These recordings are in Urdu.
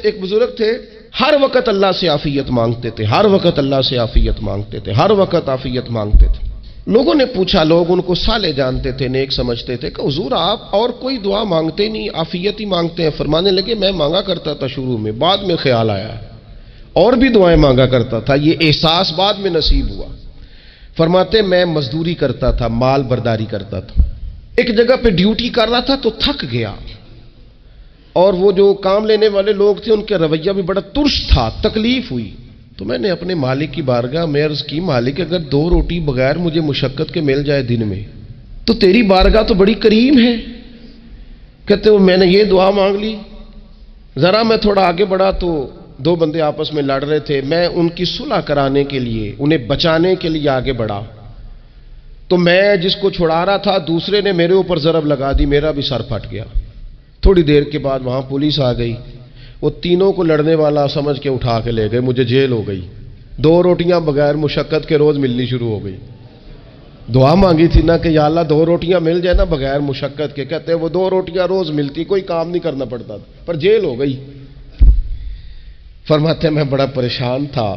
ایک بزرگ تھے، ہر وقت اللہ سے عافیت مانگتے تھے، ہر وقت اللہ سے عافیت مانگتے تھے، ہر وقت عافیت مانگتے تھے۔ لوگوں نے پوچھا، لوگ ان کو صالح جانتے تھے، نیک سمجھتے تھے کہ حضور آپ اور کوئی دعا مانگتے نہیں، عافیت ہی مانگتے ہیں۔ فرمانے لگے میں مانگا کرتا تھا شروع میں، بعد میں خیال آیا اور بھی دعائیں مانگا کرتا تھا، یہ احساس بعد میں نصیب ہوا۔ فرماتے میں مزدوری کرتا تھا، مال برداری کرتا تھا، ایک جگہ پہ ڈیوٹی کر رہا تھا تو تھک گیا، اور وہ جو کام لینے والے لوگ تھے ان کا رویہ بھی بڑا ترش تھا، تکلیف ہوئی۔ تو میں نے اپنے مالک کی بارگاہ میں عرض کی، مالک اگر 2 روٹی بغیر مجھے مشقت کے مل جائے دن میں تو تیری بارگاہ تو بڑی کریم ہے۔ کہتے ہو میں نے یہ دعا مانگ لی، ذرا میں تھوڑا آگے بڑھا تو 2 بندے آپس میں لڑ رہے تھے، میں ان کی صلح کرانے کے لیے، انہیں بچانے کے لیے آگے بڑھا، تو میں جس کو چھڑا رہا تھا دوسرے نے میرے اوپر ضرب لگا دی، میرا بھی سر پھٹ گیا۔ تھوڑی دیر کے بعد وہاں پولیس آ گئی، وہ تینوں کو لڑنے والا سمجھ کے اٹھا کے لے گئے، مجھے جیل ہو گئی۔ 2 روٹیاں بغیر مشقت کے روز ملنی شروع ہو گئی۔ دعا مانگی تھی نا کہ یا اللہ 2 روٹیاں مل جائے نا بغیر مشقت کے، کہتے ہیں وہ 2 روٹیاں روز ملتی، کوئی کام نہیں کرنا پڑتا تھا، پر جیل ہو گئی۔ فرماتے ہیں میں بڑا پریشان تھا،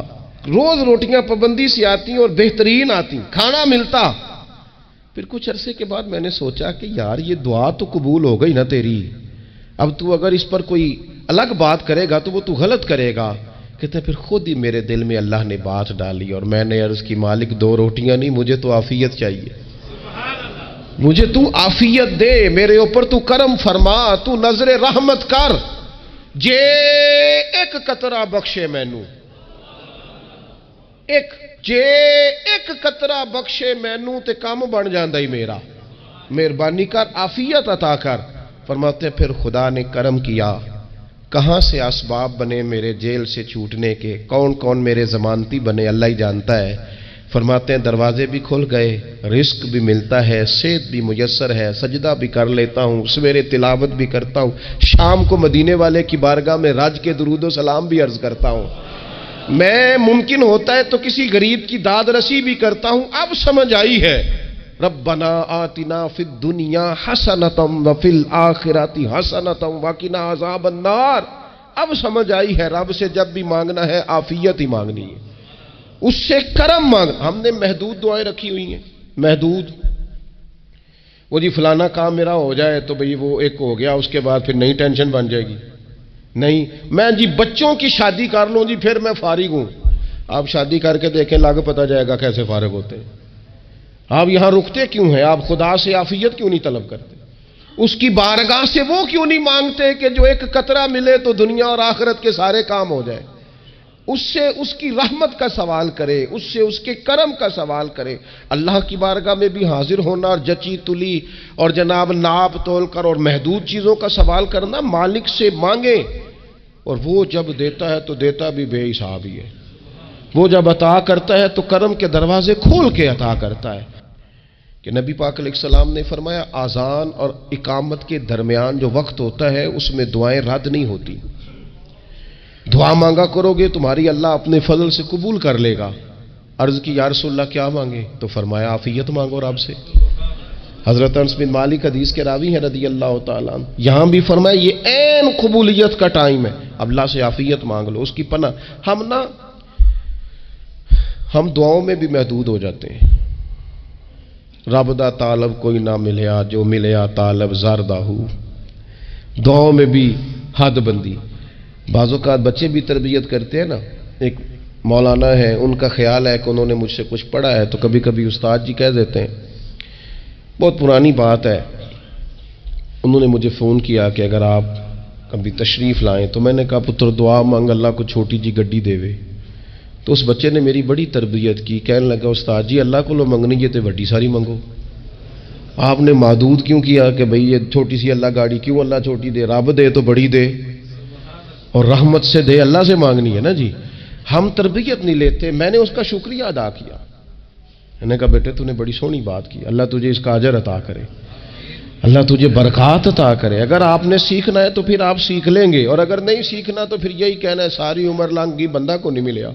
روز روٹیاں پابندی سے آتی اور بہترین آتی، کھانا ملتا۔ پھر کچھ عرصے کے بعد میں نے سوچا کہ یار یہ دعا تو قبول ہو گئی نا تیری، اب تو اگر اس پر کوئی الگ بات کرے گا تو وہ تو غلط کرے گا۔ کہتے پھر خود ہی میرے دل میں اللہ نے بات ڈالی اور میں نے عرض کی، مالک 2 روٹیاں نہیں، مجھے تو عافیت چاہیے، مجھے تو عافیت دے، میرے اوپر تو کرم فرما، تو نظر رحمت کر، جے ایک قطرہ بخشے مینوں، ایک قطرہ بخشے مینوں تے کام بن جاندا ہی میرا، مہربانی کر، عافیت عطا کر۔ فرماتے پھر خدا نے کرم کیا، کہاں سے اسباب بنے میرے جیل سے چھوٹنے کے، کون کون میرے ضمانتی بنے اللہ ہی جانتا ہے۔ فرماتے ہیں دروازے بھی کھل گئے، رزق بھی ملتا ہے، صحت بھی میسر ہے، سجدہ بھی کر لیتا ہوں، سویرے تلاوت بھی کرتا ہوں، شام کو مدینے والے کی بارگاہ میں رج کے درود و سلام بھی عرض کرتا ہوں، میں ممکن ہوتا ہے تو کسی غریب کی داد رسی بھی کرتا ہوں۔ اب سمجھ آئی ہے، ربنا آتنا فی الدنیا حسنۃ وفی الآخرۃ حسنۃ وقنا عذاب النار۔ اب سمجھ آئی ہے رب سے جب بھی مانگنا ہے عافیت ہی مانگنی ہے، اس سے کرم مانگ۔ ہم نے محدود دعائیں رکھی ہوئی ہیں، محدود، وہ جی فلانا کام میرا ہو جائے تو بھئی وہ ایک ہو گیا، اس کے بعد پھر نئی ٹینشن بن جائے گی، نہیں میں جی بچوں کی شادی کر لوں جی پھر میں فارغ ہوں۔ آپ شادی کر کے دیکھیں، لاگ پتہ جائے گا کیسے فارغ ہوتے ہیں۔ آپ یہاں رکتے کیوں ہیں؟ آپ خدا سے عافیت کیوں نہیں طلب کرتے؟ اس کی بارگاہ سے وہ کیوں نہیں مانگتے کہ جو ایک قطرہ ملے تو دنیا اور آخرت کے سارے کام ہو جائے؟ اس سے اس کی رحمت کا سوال کرے، اس سے اس کے کرم کا سوال کرے۔ اللہ کی بارگاہ میں بھی حاضر ہونا اور جچی تلی اور جناب ناپ تول کر اور محدود چیزوں کا سوال کرنا، مالک سے مانگے، اور وہ جب دیتا ہے تو دیتا بھی بے حساب ہی ہے، وہ جب عطا کرتا ہے تو کرم کے دروازے کھول کے عطا کرتا ہے۔ کہ نبی پاک علیہ السلام نے فرمایا آذان اور اقامت کے درمیان جو وقت ہوتا ہے اس میں دعائیں رد نہیں ہوتی، دعا مانگا کرو گے تمہاری اللہ اپنے فضل سے قبول کر لے گا۔ عرض کی یا رسول اللہ کیا مانگے؟ تو فرمایا عافیت مانگو رب سے۔ حضرت انس بن مالک حدیث کے راوی ہیں رضی اللہ تعالیٰ عنہ، یہاں بھی فرمایا یہ عین قبولیت کا ٹائم ہے، اب اللہ سے عافیت مانگ لو، اس کی پناہ۔ ہم دعاؤں میں بھی محدود ہو جاتے ہیں، رب دا طالب کوئی نہ ملیا، جو ملیا طالب زردہ ہو، دعاؤں میں بھی حد بندی۔ بعض اوقات بچے بھی تربیت کرتے ہیں نا، ایک مولانا ہے، ان کا خیال ہے کہ انہوں نے مجھ سے کچھ پڑھا ہے تو کبھی کبھی استاد جی کہہ دیتے ہیں، بہت پرانی بات ہے، انہوں نے مجھے فون کیا کہ اگر آپ کبھی تشریف لائیں، تو میں نے کہا پتر دعا مانگ اللہ کو چھوٹی جی گڈی دے وے۔ تو اس بچے نے میری بڑی تربیت کی، کہنے لگا استاد جی اللہ کو لو منگنی ہے تو وڈی ساری منگو، آپ نے محدود کیوں کیا کہ بھئی یہ چھوٹی سی اللہ گاڑی کیوں اللہ چھوٹی دے، رب دے تو بڑی دے اور رحمت سے دے، اللہ سے مانگنی ہے نا جی۔ ہم تربیت نہیں لیتے۔ میں نے اس کا شکریہ ادا کیا، میں نے کہا بیٹے تو نے بڑی سونی بات کی، اللہ تجھے اس کا اجر عطا کرے، اللہ تجھے برکات عطا کرے۔ اگر آپ نے سیکھنا ہے تو پھر آپ سیکھ لیں گے، اور اگر نہیں سیکھنا تو پھر یہی کہنا ہے ساری عمر لنگ گئی بندہ کو نہیں ملیا،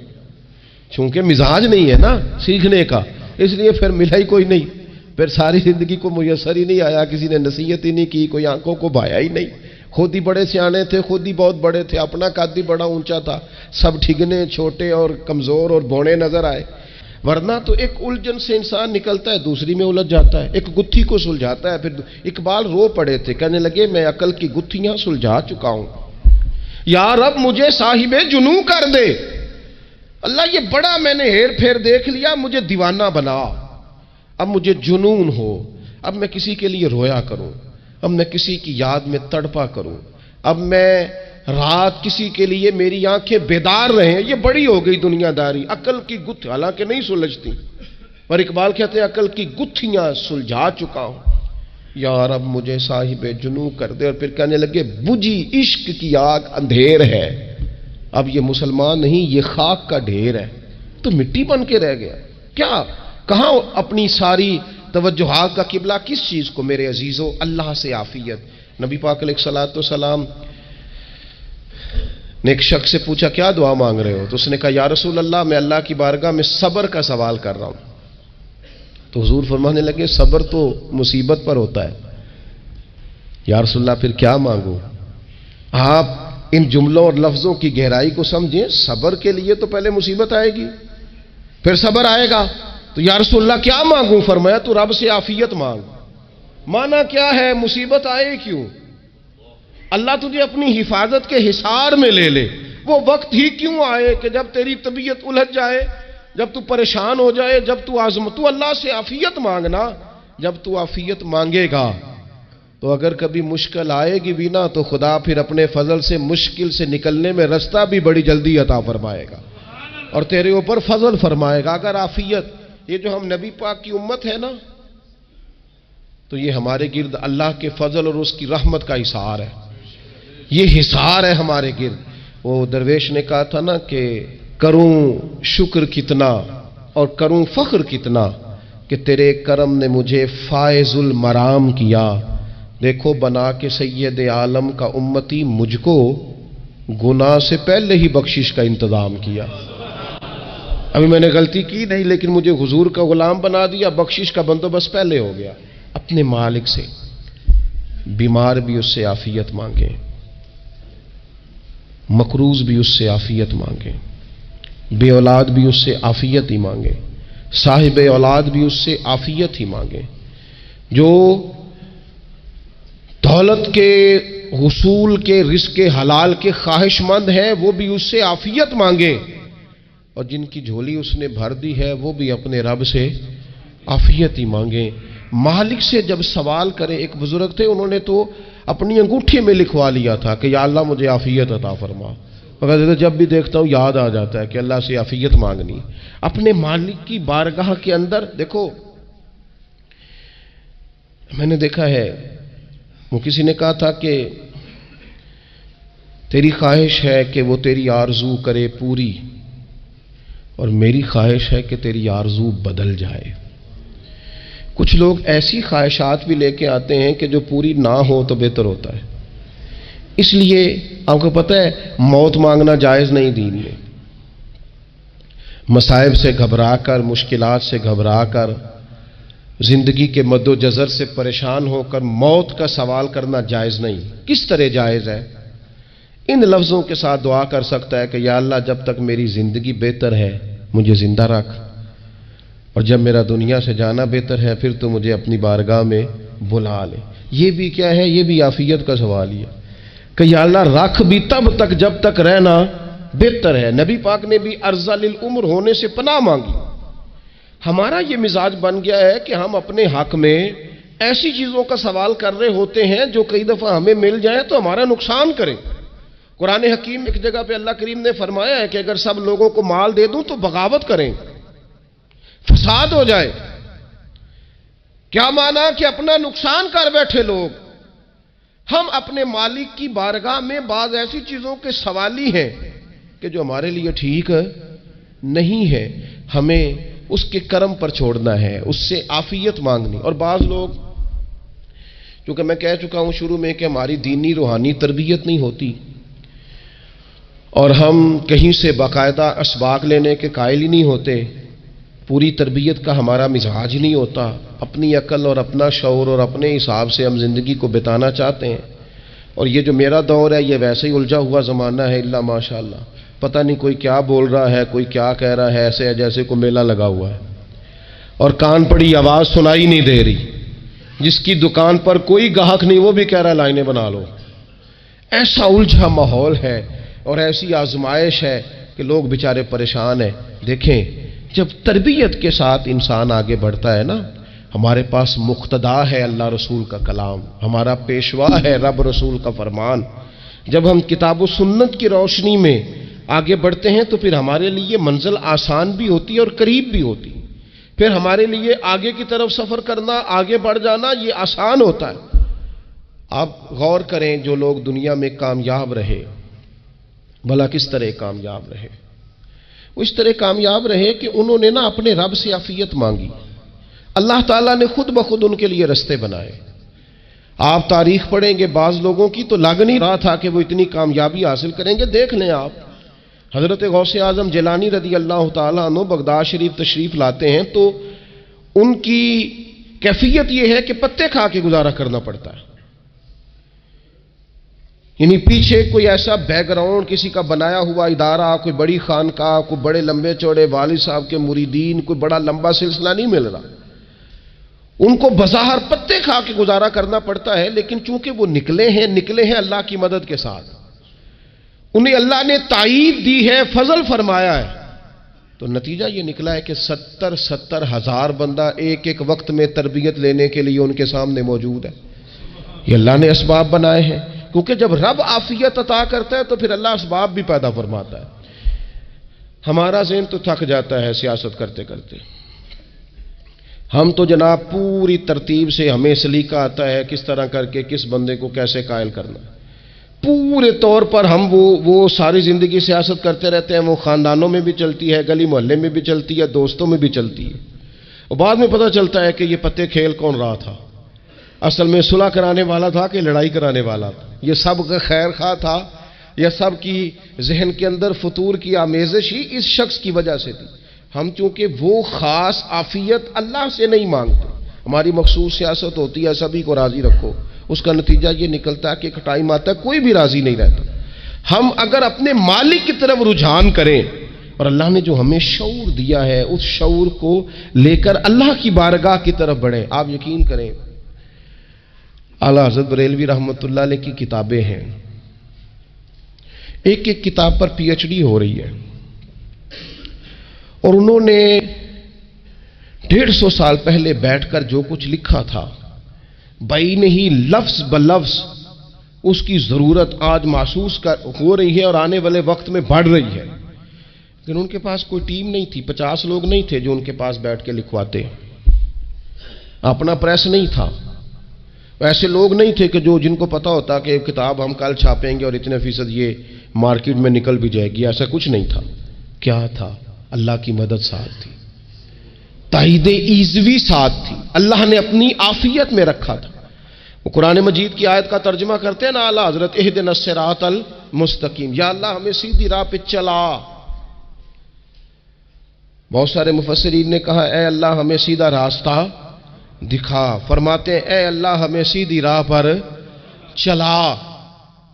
چونکہ مزاج نہیں ہے نا سیکھنے کا، اس لیے پھر ملا ہی کوئی نہیں، پھر ساری زندگی کو میسر ہی نہیں آیا، کسی نے نصیحت ہی نہیں کی، کوئی آنکھوں کو بھایا ہی نہیں، خود ہی بڑے سیانے تھے، خود ہی بہت بڑے تھے، اپنا قد ہی بڑا اونچا تھا، سب ٹھگنے چھوٹے اور کمزور اور بوڑے نظر آئے۔ ورنہ تو ایک الجھن سے انسان نکلتا ہے، دوسری میں الجھ جاتا ہے، ایک گتھی کو سلجھاتا ہے۔ پھر اقبال رو پڑے تھے، کہنے لگے میں عقل کی گتھیاں سلجھا چکا ہوں، یا رب مجھے صاحب جنوں کر دے۔ اللہ یہ بڑا میں نے ہیر پھیر دیکھ لیا، مجھے دیوانہ بنا، اب مجھے جنون ہو، اب میں کسی کے لیے رویا کروں، اب میں کسی کی یاد میں تڑپا کروں، اب میں رات کسی کے لیے میری آنکھیں بیدار رہیں۔ یہ بڑی ہو گئی دنیا داری، عقل کی گتھ حالانکہ نہیں سلجھتی، پر اقبال کہتے ہیں عقل کی گتھیاں سلجھا چکا ہوں، یا رب مجھے صاحب جنوں کر دے۔ اور پھر کہنے لگے بجھی عشق کی آگ اندھیر ہے، اب یہ مسلمان نہیں، یہ خاک کا ڈھیر ہے، تو مٹی بن کے رہ گیا۔ کیا کہاں اپنی ساری توجہات کا قبلہ کس چیز کو؟ میرے عزیزو، اللہ سے عافیت۔ نبی پاک علیہ الصلوۃ والسلام نے ایک شخص سے پوچھا کیا دعا مانگ رہے ہو؟ تو اس نے کہا یا رسول اللہ میں اللہ کی بارگاہ میں صبر کا سوال کر رہا ہوں۔ تو حضور فرمانے لگے صبر تو مصیبت پر ہوتا ہے۔ یا رسول اللہ پھر کیا مانگوں؟ آپ ان جملوں اور لفظوں کی گہرائی کو سمجھیں، صبر کے لیے تو پہلے مصیبت آئے گی، پھر صبر آئے گا۔ تو یا رسول اللہ کیا مانگوں؟ فرمایا تو رب سے عافیت مانگ۔ مانا کیا ہے؟ مصیبت آئے کیوں؟ اللہ تجھے اپنی حفاظت کے حصار میں لے لے، وہ وقت ہی کیوں آئے کہ جب تیری طبیعت الجھ جائے، جب تو پریشان ہو جائے، جب تو تو اللہ سے عافیت مانگنا۔ جب تو عافیت مانگے گا تو اگر کبھی مشکل آئے گی بھی نا، تو خدا پھر اپنے فضل سے مشکل سے نکلنے میں رستہ بھی بڑی جلدی عطا فرمائے گا اور تیرے اوپر فضل فرمائے گا۔ اگر عافیت، یہ جو ہم نبی پاک کی امت ہے نا، تو یہ ہمارے گرد اللہ کے فضل اور اس کی رحمت کا حصار ہے، یہ حصار ہے ہمارے گرد۔ وہ درویش نے کہا تھا نا کہ کروں شکر کتنا اور کروں فخر کتنا کہ تیرے کرم نے مجھے فائز المرام کیا۔ دیکھو بنا کے سید عالم کا امتی مجھ کو گناہ سے پہلے ہی بخشش کا انتظام کیا۔ ابھی میں نے غلطی کی نہیں، لیکن مجھے حضور کا غلام بنا دیا، بخشش کا بندوبست پہلے ہو گیا۔ اپنے مالک سے بیمار بھی اس سے عافیت مانگیں، مقروض بھی اس سے عافیت مانگیں، بے اولاد بھی اس سے عافیت ہی مانگیں، صاحب اولاد بھی اس سے عافیت ہی مانگیں، جو دولت کے حصول کے رزق حلال کے خواہش مند ہیں وہ بھی اس سے عافیت مانگیں، اور جن کی جھولی اس نے بھر دی ہے وہ بھی اپنے رب سے عافیت ہی مانگیں۔ مالک سے جب سوال کریں، ایک بزرگ تھے انہوں نے تو اپنی انگوٹھی میں لکھوا لیا تھا کہ یا اللہ مجھے عافیت عطا فرما، مگر جب بھی دیکھتا ہوں یاد آ جاتا ہے کہ اللہ سے عافیت مانگنی۔ اپنے مالک کی بارگاہ کے اندر دیکھو، میں نے دیکھا ہے وہ کسی نے کہا تھا کہ تیری خواہش ہے کہ وہ تیری آرزو کرے پوری، اور میری خواہش ہے کہ تیری آرزو بدل جائے۔ کچھ لوگ ایسی خواہشات بھی لے کے آتے ہیں کہ جو پوری نہ ہو تو بہتر ہوتا ہے، اس لیے آپ کو پتہ ہے موت مانگنا جائز نہیں دین میں۔ مصائب سے گھبرا کر، مشکلات سے گھبرا کر، زندگی کے مد و جزر سے پریشان ہو کر موت کا سوال کرنا جائز نہیں۔ کس طرح جائز ہے؟ ان لفظوں کے ساتھ دعا کر سکتا ہے کہ یا اللہ جب تک میری زندگی بہتر ہے مجھے زندہ رکھ، اور جب میرا دنیا سے جانا بہتر ہے پھر تو مجھے اپنی بارگاہ میں بلا لے۔ یہ بھی کیا ہے؟ یہ بھی عافیت کا سوال ہی ہے کہ یا اللہ رکھ بھی تب تک جب تک رہنا بہتر ہے۔ نبی پاک نے بھی ارذل العمر ہونے سے پناہ مانگی۔ ہمارا یہ مزاج بن گیا ہے کہ ہم اپنے حق میں ایسی چیزوں کا سوال کر رہے ہوتے ہیں جو کئی دفعہ ہمیں مل جائیں تو ہمارا نقصان کریں۔ قرآن حکیم ایک جگہ پہ اللہ کریم نے فرمایا ہے کہ اگر سب لوگوں کو مال دے دوں تو بغاوت کریں، فساد ہو جائے۔ کیا مانا کہ اپنا نقصان کر بیٹھے لوگ۔ ہم اپنے مالک کی بارگاہ میں بعض ایسی چیزوں کے سوالی ہیں کہ جو ہمارے لیے ٹھیک نہیں ہے، ہمیں اس کے کرم پر چھوڑنا ہے، اس سے عافیت مانگنی۔ اور بعض لوگ، کیونکہ میں کہہ چکا ہوں شروع میں کہ ہماری دینی روحانی تربیت نہیں ہوتی، اور ہم کہیں سے باقاعدہ اسباق لینے کے قائل ہی نہیں ہوتے، پوری تربیت کا ہمارا مزاج نہیں ہوتا، اپنی عقل اور اپنا شعور اور اپنے حساب سے ہم زندگی کو بتانا چاہتے ہیں، اور یہ جو میرا دور ہے یہ ویسے ہی الجھا ہوا زمانہ ہے، اللہ ماشاء اللہ، پتہ نہیں کوئی کیا بول رہا ہے، کوئی کیا کہہ رہا ہے، ایسے ہے جیسے کوئی میلہ لگا ہوا ہے اور کان پڑی آواز سنائی نہیں دے رہی۔ جس کی دکان پر کوئی گاہک نہیں وہ بھی کہہ رہا ہے لائنیں بنا لو۔ ایسا الجھا ماحول ہے اور ایسی آزمائش ہے کہ لوگ بیچارے پریشان ہیں۔ دیکھیں جب تربیت کے ساتھ انسان آگے بڑھتا ہے نا، ہمارے پاس مقتدا ہے اللہ رسول کا کلام، ہمارا پیشوا ہے رب رسول کا فرمان۔ جب ہم کتاب و سنت کی روشنی میں آگے بڑھتے ہیں تو پھر ہمارے لیے منزل آسان بھی ہوتی ہے اور قریب بھی ہوتی ہے، پھر ہمارے لیے آگے کی طرف سفر کرنا، آگے بڑھ جانا یہ آسان ہوتا ہے۔ آپ غور کریں جو لوگ دنیا میں کامیاب رہے، بھلا کس طرح کامیاب رہے؟ وہ اس طرح کامیاب رہے کہ انہوں نے نا اپنے رب سے عافیت مانگی، اللہ تعالیٰ نے خود بخود ان کے لیے رستے بنائے۔ آپ تاریخ پڑھیں گے بعض لوگوں کی تو لگ نہیں رہا تھا کہ وہ اتنی کامیابی حاصل کریں گے۔ دیکھ لیں آپ، حضرت غوث اعظم جیلانی رضی اللہ تعالیٰ عنہ بغداد شریف تشریف لاتے ہیں تو ان کی کیفیت یہ ہے کہ پتے کھا کے گزارا کرنا پڑتا ہے، یعنی پیچھے کوئی ایسا بیک گراؤنڈ کسی کا بنایا ہوا ادارہ، کوئی بڑی خانقاہ، کوئی بڑے لمبے چوڑے والد صاحب کے مریدین، کوئی بڑا لمبا سلسلہ نہیں مل رہا۔ ان کو بظاہر پتے کھا کے گزارا کرنا پڑتا ہے، لیکن چونکہ وہ نکلے ہیں اللہ کی مدد کے ساتھ، انہیں اللہ نے تائید دی ہے، فضل فرمایا ہے، تو نتیجہ یہ نکلا ہے کہ 70 ہزار بندہ ایک ایک وقت میں تربیت لینے کے لیے ان کے سامنے موجود ہے۔ یہ اللہ نے اسباب بنائے ہیں، کیونکہ جب رب عافیت عطا کرتا ہے تو پھر اللہ اسباب بھی پیدا فرماتا ہے۔ ہمارا ذہن تو تھک جاتا ہے سیاست کرتے کرتے، ہم تو جناب پوری ترتیب سے ہمیں سلیقہ آتا ہے کس طرح کر کے کس بندے کو کیسے قائل کرنا ہے، پورے طور پر ہم وہ ساری زندگی سیاست کرتے رہتے ہیں۔ وہ خاندانوں میں بھی چلتی ہے، گلی محلے میں بھی چلتی ہے، دوستوں میں بھی چلتی ہے، اور بعد میں پتہ چلتا ہے کہ یہ پتے کھیل کون رہا تھا، اصل میں صلح کرانے والا تھا کہ لڑائی کرانے والا تھا، یہ سب کا خیر خواہ تھا، یہ سب کی ذہن کے اندر فطور کی آمیزش ہی اس شخص کی وجہ سے تھی۔ ہم چونکہ وہ خاص عافیت اللہ سے نہیں مانگتے، ہماری مخصوص سیاست ہوتی ہے سبھی کو راضی رکھو، اس کا نتیجہ یہ نکلتا ہے کہ ایک ٹائم آتا ہے کوئی بھی راضی نہیں رہتا۔ ہم اگر اپنے مالک کی طرف رجحان کریں اور اللہ نے جو ہمیں شعور دیا ہے اس شعور کو لے کر اللہ کی بارگاہ کی طرف بڑھیں، آپ یقین کریں اعلیٰ حضرت بریلوی رحمۃ اللہ علیہ کی کتابیں ہیں، ایک ایک کتاب پر پی ایچ ڈی ہو رہی ہے، اور انہوں نے 150 سال پہلے بیٹھ کر جو کچھ لکھا تھا بین ہی لفظ بلفظ اس کی ضرورت آج محسوس ہو رہی ہے اور آنے والے وقت میں بڑھ رہی ہے، لیکن ان کے پاس کوئی ٹیم نہیں تھی، 50 لوگ نہیں تھے جو ان کے پاس بیٹھ کے لکھواتے، اپنا پریس نہیں تھا، ایسے لوگ نہیں تھے کہ جن کو پتا ہوتا کہ کتاب ہم کل چھاپیں گے اور اتنے فیصد یہ مارکیٹ میں نکل بھی جائے گی، ایسا کچھ نہیں تھا۔ کیا تھا؟ اللہ کی مدد ساتھ تھی، تائید ایزوی ساتھ تھی، اللہ نے اپنی عافیت میں رکھا تھا۔ وہ قرآن مجید کی آیت کا ترجمہ کرتے ہیں نا اعلیٰ حضرت اہدنا الصراط المستقیم، یا اللہ ہمیں سیدھی راہ پہ چلا۔ بہت سارے مفسرین نے کہا اے اللہ ہمیں سیدھا راستہ دکھا، فرماتے ہیں اے اللہ ہمیں سیدھی راہ پر چلا۔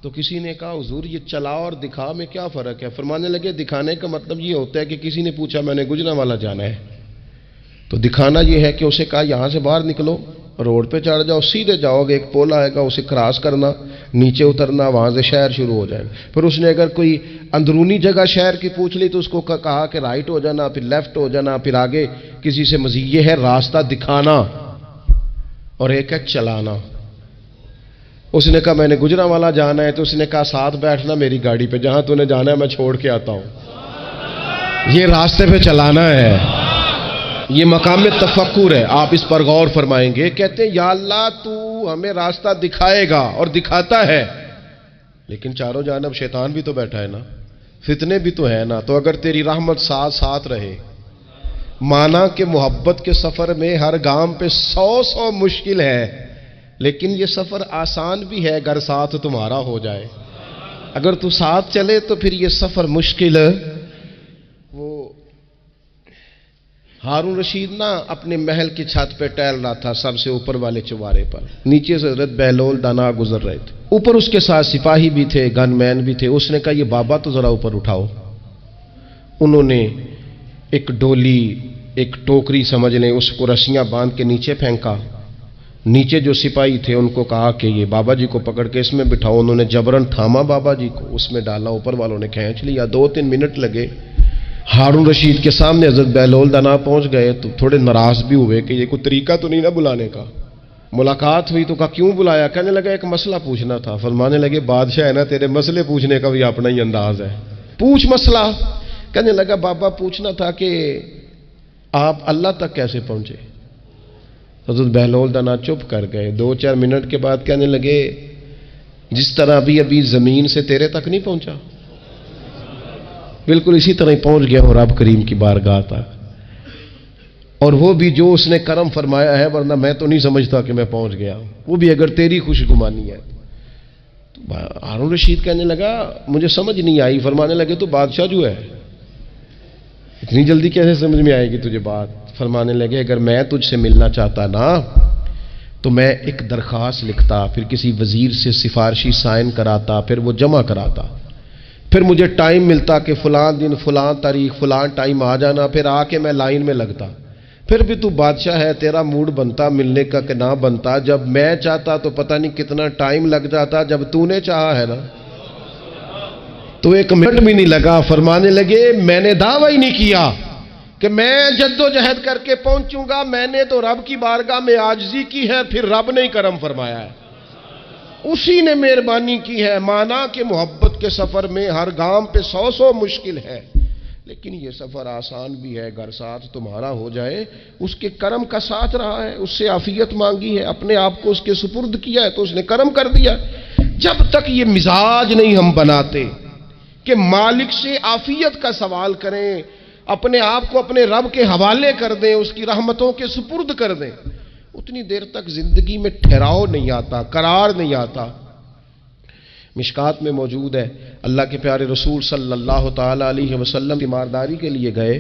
تو کسی نے کہا حضور یہ چلا اور دکھا میں کیا فرق ہے؟ فرمانے لگے دکھانے کا مطلب یہ ہوتا ہے کہ کسی نے پوچھا میں نے گجرانوالہ جانا ہے، تو دکھانا یہ ہے کہ اسے کہا یہاں سے باہر نکلو، روڈ پہ چڑھ جاؤ، سیدھے جاؤ گے، ایک پول آئے گا اسے کراس کرنا، نیچے اترنا، وہاں سے شہر شروع ہو جائے گا۔ پھر اس نے اگر کوئی اندرونی جگہ شہر کی پوچھ لی تو اس کو کہا کہ رائٹ ہو جانا، پھر لیفٹ ہو جانا، پھر آگے کسی سے مزید۔ یہ ہے راستہ دکھانا، اور ایک ہے چلانا۔ اس نے کہا میں نے گجرانوالہ جانا ہے، تو اس نے کہا ساتھ بیٹھنا میری گاڑی پہ، جہاں تو نے جانا ہے میں چھوڑ کے آتا ہوں۔ یہ راستے پہ چلانا ہے، یہ مقام تفکر ہے، آپ اس پر غور فرمائیں گے۔ کہتے ہیں یا اللہ تو ہمیں راستہ دکھائے گا اور دکھاتا ہے، لیکن چاروں جانب شیطان بھی تو بیٹھا ہے نا، فتنے بھی تو ہے نا، تو اگر تیری رحمت ساتھ رہے، مانا کہ محبت کے سفر میں ہر گام پہ 100 مشکل ہے، لیکن یہ سفر آسان بھی ہے اگر ساتھ تمہارا ہو جائے۔ اگر تو ساتھ چلے تو پھر یہ سفر مشکل وہ ہارون رشید نا اپنے محل کی چھت پہ ٹہل رہا تھا، سب سے اوپر والے چوارے پر، نیچے سے حضرت بہلول دانا گزر رہے تھے، اوپر اس کے ساتھ سپاہی بھی تھے، گن مین بھی تھے۔ اس نے کہا یہ بابا تو ذرا اوپر اٹھاؤ۔ انہوں نے ایک ڈولی، ایک ٹوکری سمجھ لیں، اس کو رسیاں باندھ کے نیچے پھینکا۔ نیچے جو سپاہی تھے ان کو کہا کہ یہ بابا جی کو پکڑ کے اس میں بٹھاؤ۔ انہوں نے جبرن تھاما بابا جی کو، اس میں ڈالا، اوپر والوں نے کھینچ لیا۔ 2-3 منٹ لگے۔ ہارون رشید کے سامنے حضرت بہلول دانا پہنچ گئے تو تھوڑے ناراض بھی ہوئے کہ یہ کوئی طریقہ تو نہیں نا بلانے کا۔ ملاقات ہوئی تو کہا کیوں بلایا؟ کہنے لگا ایک مسئلہ پوچھنا تھا۔ فرمانے لگے بادشاہ ہے نا، تیرے مسئلے پوچھنے کا بھی اپنا ہی انداز ہے، پوچھ مسئلہ۔ کہنے لگا بابا پوچھنا تھا کہ آپ اللہ تک کیسے پہنچے؟ حضرت بہلول دانا چپ کر گئے۔ 2-4 منٹ کے بعد کہنے لگے جس طرح ابھی زمین سے تیرے تک نہیں پہنچا، بالکل اسی طرح ہی پہنچ گیا ہوں رب کریم کی بارگاہ تک، اور وہ بھی جو اس نے کرم فرمایا ہے، ورنہ میں تو نہیں سمجھتا کہ میں پہنچ گیا ہوں، وہ بھی اگر تیری خوش گمانی ہے۔ تو ہارون رشید کہنے لگا مجھے سمجھ نہیں آئی۔ فرمانے لگے تو بادشاہ جو ہے اتنی جلدی کیسے سمجھ میں آئے گی تجھے بات؟ فرمانے لگے اگر میں تجھ سے ملنا چاہتا نا تو میں ایک درخواست لکھتا، پھر کسی وزیر سے سفارشی سائن کراتا، پھر وہ جمع کراتا، پھر مجھے ٹائم ملتا کہ فلاں دن فلاں تاریخ فلاں ٹائم آ جانا، پھر آ کے میں لائن میں لگتا، پھر بھی تو بادشاہ ہے، تیرا موڈ بنتا ملنے کا کہ نہ بنتا۔ جب میں چاہتا تو پتہ نہیں کتنا ٹائم لگ جاتا، جب تو نے چاہا ہے نا تو 1 منٹ بھی نہیں لگا۔ فرمانے لگے میں نے دعویٰ ہی نہیں کیا کہ میں جد و جہد کر کے پہنچوں گا، میں نے تو رب کی بارگاہ میں عاجزی کی ہے، پھر رب نے ہی کرم فرمایا ہے، اسی نے مہربانی کی ہے۔ مانا کہ محبت کے سفر میں ہر گام پہ 100 مشکل ہے، لیکن یہ سفر آسان بھی ہے، گر ساتھ تمہارا ہو جائے۔ اس کے کرم کا ساتھ رہا ہے، اس سے عافیت مانگی ہے، اپنے آپ کو اس کے سپرد کیا ہے تو اس نے کرم کر دیا۔ جب تک یہ مزاج نہیں ہم بناتے کہ مالک سے عافیت کا سوال کریں، اپنے آپ کو اپنے رب کے حوالے کر دیں، اس کی رحمتوں کے سپرد کر دیں، اتنی دیر تک زندگی میں ٹھہراؤ نہیں آتا، قرار نہیں آتا۔ مشکات میں موجود ہے، اللہ کے پیارے رسول صلی اللہ تعالی علیہ وسلم تیمارداری کے لیے گئے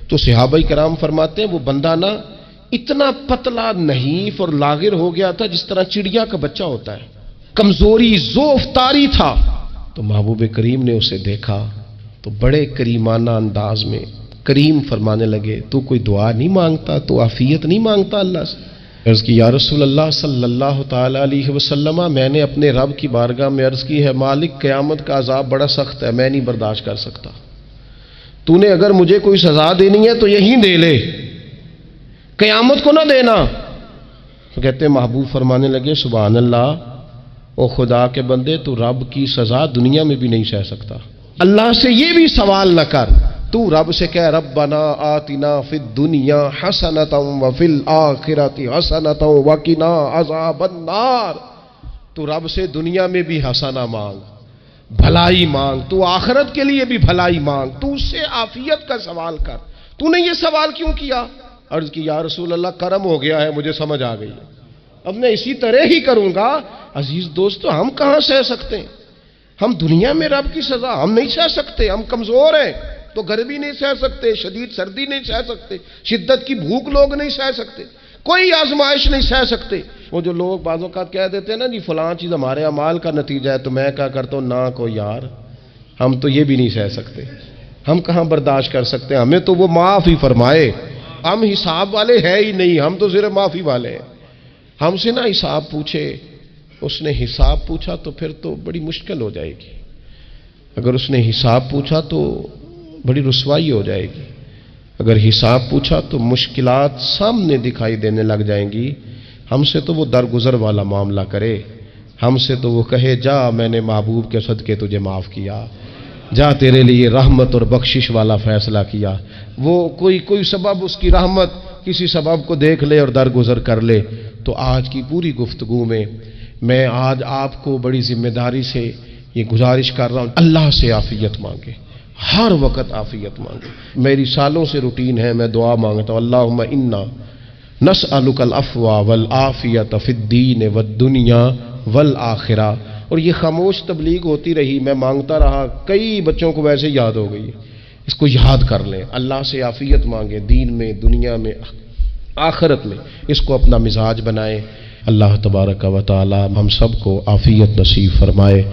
تو صحابہ کرام فرماتے ہیں وہ بندہ نا اتنا پتلا نحیف اور لاغر ہو گیا تھا جس طرح چڑیا کا بچہ ہوتا ہے، کمزوری ضعف طاری تھا۔ تو محبوب کریم نے اسے دیکھا تو بڑے کریمانہ انداز میں کریم فرمانے لگے تو کوئی دعا نہیں مانگتا، تو عافیت نہیں مانگتا اللہ سے؟ عرض کی یا رسول اللہ صلی اللہ تعالی علیہ وسلم، میں نے اپنے رب کی بارگاہ میں عرض کی ہے مالک قیامت کا عذاب بڑا سخت ہے، میں نہیں برداشت کر سکتا، تو نے اگر مجھے کوئی سزا دینی ہے تو یہیں دے لے، قیامت کو نہ دینا۔ تو کہتے ہیں محبوب فرمانے لگے سبحان اللہ، او خدا کے بندے تو رب کی سزا دنیا میں بھی نہیں سہ سکتا، اللہ سے یہ بھی سوال نہ کر، تو رب سے کہہ ربنا آتنا فی الدنیا حسنۃ وفی الآخرۃ حسنۃ وقنا عذاب النار، تو رب سے دنیا میں بھی حسنہ مانگ، بھلائی مانگ، تو آخرت کے لیے بھی بھلائی مانگ، تو اس سے عافیت کا سوال کر۔ تو نے یہ سوال کیوں کیا؟ عرض کی یا رسول اللہ کرم ہو گیا ہے، مجھے سمجھ آ گئی ہے، اب میں اسی طرح ہی کروں گا۔ عزیز دوستو ہم کہاں سہ سکتے ہیں؟ ہم دنیا میں رب کی سزا ہم نہیں سہ سکتے، ہم کمزور ہیں تو گرمی نہیں سہ سکتے، شدید سردی نہیں سہ سکتے، شدت کی بھوک لوگ نہیں سہ سکتے، کوئی آزمائش نہیں سہ سکتے۔ وہ جو لوگ بعض اوقات کہہ دیتے ہیں نا جی فلاں چیز ہمارے اعمال کا نتیجہ ہے، تو میں کیا کرتا ہوں نہ کو یار ہم تو یہ بھی نہیں سہ سکتے، ہم کہاں برداشت کر سکتے ہیں، ہمیں تو وہ معاف ہی فرمائے، ہم حساب والے ہے ہی نہیں، ہم تو صرف معافی والے ہیں۔ ہم سے نہ حساب پوچھے، اس نے حساب پوچھا تو پھر تو بڑی مشکل ہو جائے گی، اگر اس نے حساب پوچھا تو بڑی رسوائی ہو جائے گی، اگر حساب پوچھا تو مشکلات سامنے دکھائی دینے لگ جائیں گی۔ ہم سے تو وہ درگزر والا معاملہ کرے، ہم سے تو وہ کہے جا میں نے محبوب کے صدقے تجھے معاف کیا، جا تیرے لیے رحمت اور بخشش والا فیصلہ کیا۔ وہ کوئی سبب اس کی رحمت کسی سبب کو دیکھ لے اور درگزر کر لے۔ تو آج کی پوری گفتگو میں آج آپ کو بڑی ذمہ داری سے یہ گزارش کر رہا ہوں، اللہ سے عافیت مانگے، ہر وقت عافیت مانگے۔ میری سالوں سے روٹین ہے، میں دعا مانگتا ہوں اللہم انا نسألک العفو والعافیت فی الدین والدنیا والآخرہ، اور یہ خاموش تبلیغ ہوتی رہی، میں مانگتا رہا، کئی بچوں کو ویسے یاد ہو گئی، اس کو یاد کر لیں، اللہ سے عافیت مانگیں، دین میں، دنیا میں، آخرت میں، اس کو اپنا مزاج بنائیں۔ اللہ تبارک و تعالی ہم سب کو عافیت نصیب فرمائے۔